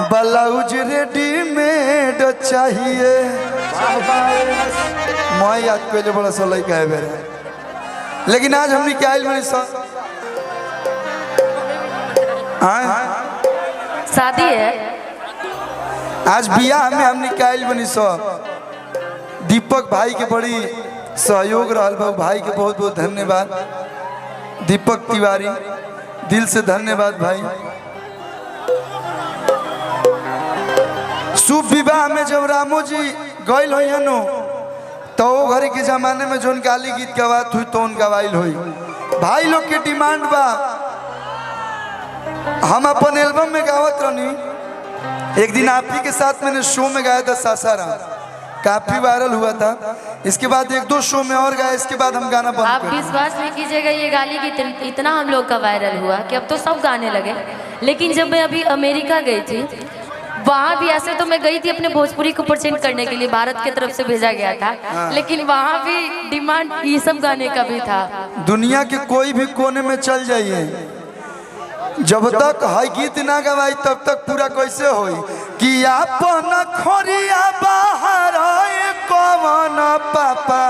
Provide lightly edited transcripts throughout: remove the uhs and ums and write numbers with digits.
Blouse readymade चाहिए। मैं याद पहले बड़ा सा लड़का है मेरा, लेकिन आज हमने क्या बनी शादी है आज बियाह में हमने क्या बनी दीपक भाई के बड़ी सहयोग रहा भाई के बहुत बहुत धन्यवाद। दीपक तिवारी दिल से धन्यवाद भाई। शुभ विवाह में जब रामो जी गईल हुई है तो घर के जमाने में जो गाली गीत गवात हुई तो गवाइल हुई। भाई लोग के डिमांड बा हम अपन एल्बम में गावत रहनी। एक दिन आप ही के साथ मैंने शो में गाया था सासाराम, काफी वायरल हुआ था। इसके बाद एक दो शो में और गाया, इसके बाद हम गाना बंद आप विश्वास नहीं कीजिएगा, ये गाली गीत इतना हम लोग का वायरल हुआ कि अब तो सब गाने लगे। लेकिन जब मैं अभी अमेरिका गई थी, वहाँ भी ऐसे तो मैं गई थी अपने भोजपुरी को परसेंट करने के लिए, भारत की तरफ से भेजा गया था। लेकिन वहाँ भी डिमांड ये सब गाने का भी था। दुनिया के कोई भी कोने में चल जाइए, जब तक हाई गीत ना गवाई तब तक पूरा कैसे होई कि अपन खोरिया बाहर कौन पापा,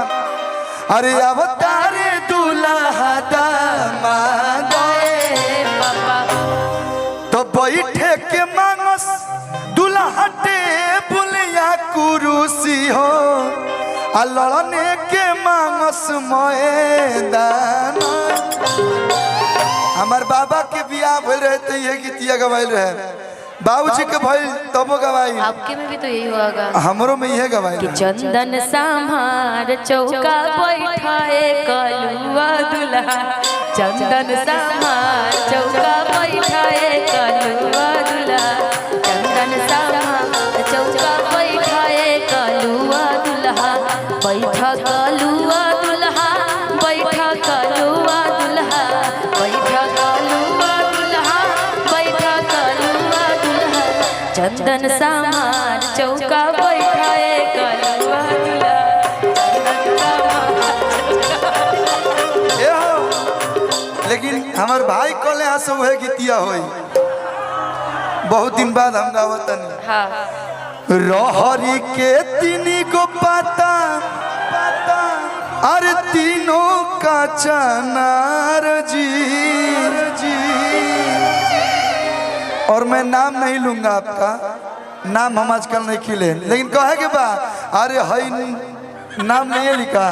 अरे अवतारे दुल्हा दामाद तो बैठे के मांगस दुल्हा टेबुल या कुर्सी हो, लड़ने के मांगस मैदान। हमार बाबा के बियाह भइल रहे तो ये गीतिया गवाइल रहे, बाबूजी के भइल तबो गवाई। आपके में भी तो यही होगा, हमरो में यह गवाइल। चंदन संभार चौका बैठाए कलुआ दुल्हा, चंदन संभार चौका बैठाए कलुआ दुल्हा, चंदन संभार चौका बैठाए कलुआ दुल्हा, बैठा कलुआ दुल्हा, बैठा कलुआ दुल्हा, बैठा कलुआ दुल्हा, बैठा कलुआ दुल्हा, चंदन संभार चौका बैठाए कलुआ दुल्हा। लेकिन हमार भाई कल यहाँ से वह गीतिया हुई, बहुत दिन बाद हम गावत रहरी के तीनी को पाता अरे तीनों का चनार जी। और मैं नाम नहीं लूंगा आपका, नाम हम आजकल नहीं खिले, लेकिन कहे के बा अरे हई नाम नहीं लिखा।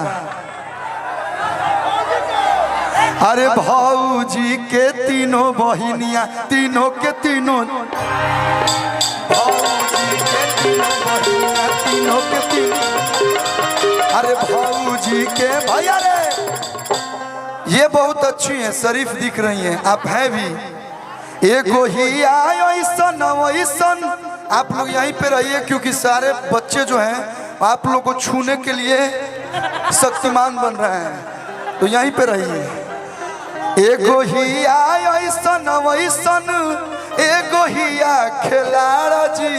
अरे भाऊजी के तीनों बहिनिया, तीनों के तीनों भाऊजी के तीनों बहिनिया, तीनों के तीनों, अरे भाऊजी के भैया रे। ये बहुत अच्छी हैं, शरीफ दिख रही हैं, आप हैं भी। एगो ही आयो ईसन वैसन, आप लोग यहीं पे रहिए क्योंकि सारे बच्चे जो हैं आप लोग को छूने के लिए शक्तिमान बन रहे हैं, तो यहीं पे रहिए। एगो ही आयो ईसन वैसन, एगो ही खिलाड़ जी।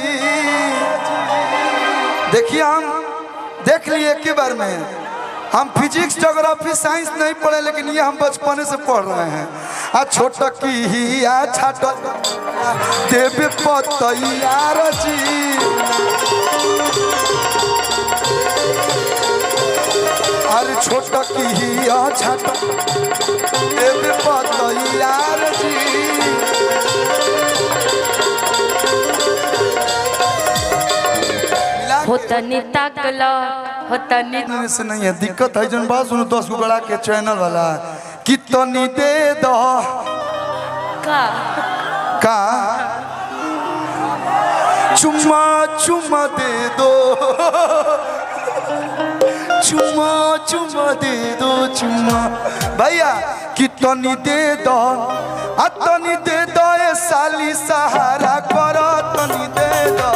देखिए हम देख लिए एक ही बार में, हम फिजिक्स ज्योग्राफी साइंस नहीं पढ़े, लेकिन ये हम बचपने से पढ़ रहे हैं। आ छोटा की ही आ छाटा देवे पतैयार जी, अरे छोटा की ही आ छाटा देवे पतैयार जी। होतनी ताकला होतनी से नहीं है, दिक्कत है जन बात सुनो 10 गो बड़ा के चैनल वाला कितनी दे दो का चुम्मा चुम्मा दे दो, चुम्मा चुम्मा दे दो चुम्मा। भैया कितनी दे दो, अतनी दे दो ये साली सहारा करो, तनी दे दो।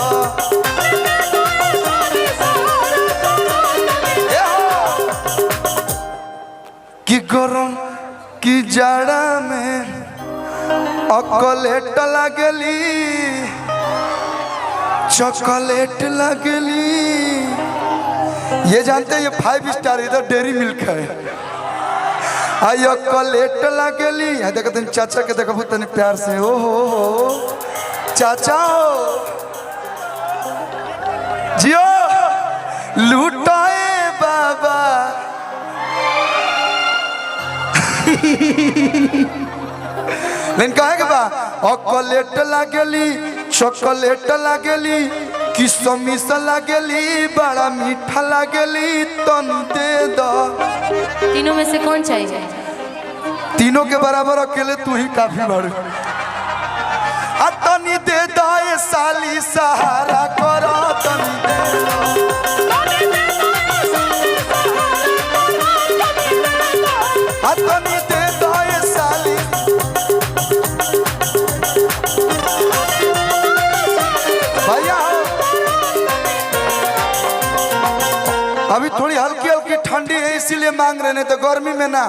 कि गरम की जाड़ा में चॉकलेट लगली, चॉकलेट लगली। ये जानते हैं ये 5 स्टार इधर डेरी मिल्क है। आयो चॉकलेट लगली, देखते चाचा के देखो तनी प्यार से, ओ हो चाचा हो। जियो लूटाए बाबा लेकिन कहे के बा चॉकलेट लागेली चॉकलेट लागेली किशमिश लागेली बड़ा मीठा लागेली तन दे दो। तीनों में से कौन चाहिए? तीनों के बराबर अकेले तू ही काफी बड़। तनी दे दो ये साली सहारा करो तनी दे दो। तनी दे दो ये साली। भैया अभी थोड़ी हल्की हल्की ठंडी है इसीलिए मांग रहे, नहीं तो गर्मी में ना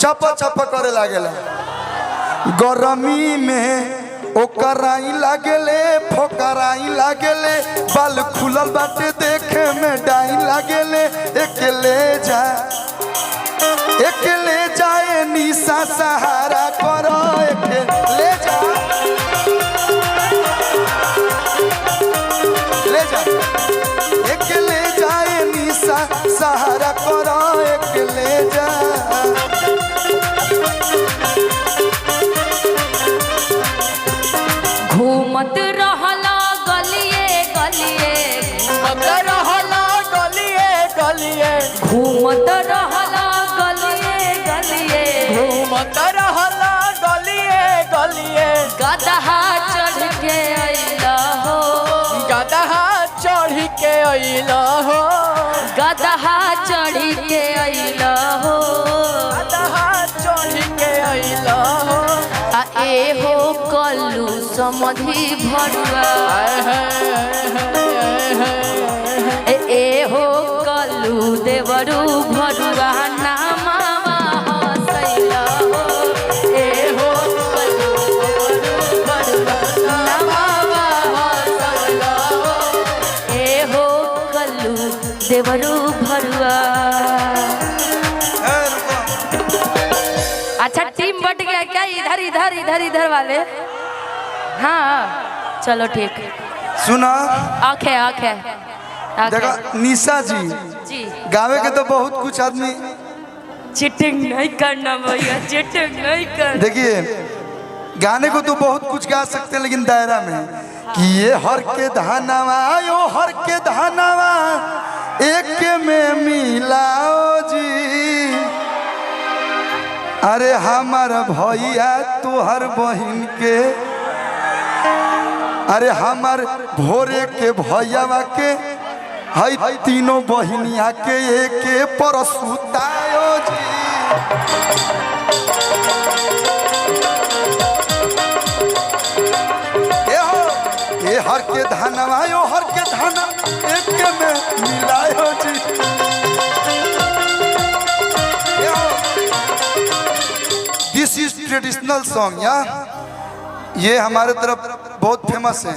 चपा चपा करे लागेला। गर्मी में ओकराई लागेले फोकराई लागेले बाल खुलल बाटे देखे में डाई लागेले। एक ले जाए निशा सहारा करो एक ले जा एक ले जाए निशा सहारा करो एक ले जा। घूमत रहला गलिए गलिए घूमत रहला गलिए गलिए घूमत रहला गलिए गलिए घूमत रहला गलिए गलिए गदहा चढ़ के अइला हो गदहा चढ़ के अइला हो गदहा चढ़ के अइला हो गदहा चढ़ के अइला हो। आ ए हो कल्लू समधि भरुआ ए हो कल्लू देवरू भरुआ नामावा हसैला हो ए हो कल्लू देवरू भरुआ नामावा हसैला हो ए हो कल्लू देवरू भरुआ। अच्छा टीम बट गया क्या? इधर इधर इधर इधर वाले। हाँ चलो ठीक। सुना आखे आखे देखा निशा जी जी गावे के तो बहुत कुछ आदमी चीटिंग नहीं करना भैया, चीटिंग नहीं कर। देखिए गाने को तो बहुत कुछ गा सकते हैं लेकिन दायरा में कि ये हर के धानावा यो हर के धानावा एक में मिलाओ जी। अरे हमार भैया तुहर बहिन के अरे हमार भोरे के भैया के हई तीनों बहिनिया के एक परसुतायो जी। ए हर के धनवा यो हर के धन एक में मिलायो जी। दिस इज ट्रेडिशनल सॉन्ग या ये हमारे तरफ बहुत फेमस है।